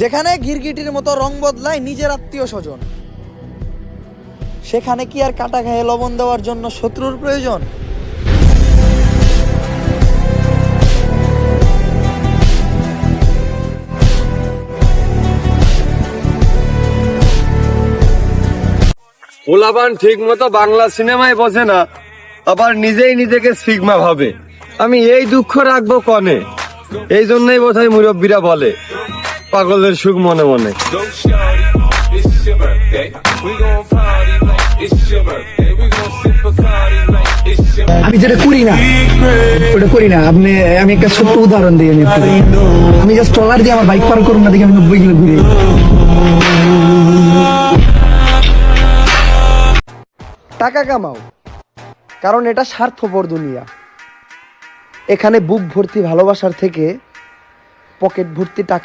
যেখানে গিরগিটির মতো রং বদলায় নিজের আত্মীয় স্বজন, সেখানে কি আর কাটা গায়ে লবণ দেওয়ার জন্য শত্রুর প্রয়োজন? পোলাপান ঠিক মতো বাংলা সিনেমায় বসে না, আবার নিজেই নিজেকে সিগমা ভাবে। আমি এই দুঃখ রাখবো কনে? এই জন্যই বোধহয় মুরব্বীরা বলে পাগলের সুখ মনে মনে। আমি যেটা করি না ওটা করি না। আমি একটা ছোট্ট উদাহরণ দিই। আমি জাস্ট ট্রলার দিয়ে আমার বাইক পার করুন না, দেখি আমি 90 কিলো ঘুরে। টাকা কামাও, কারণ এটা স্বার্থপর দুনিয়া। এখানে বুক ভর্তি ভালোবাসার থেকে পকেট ভর্তি টাকা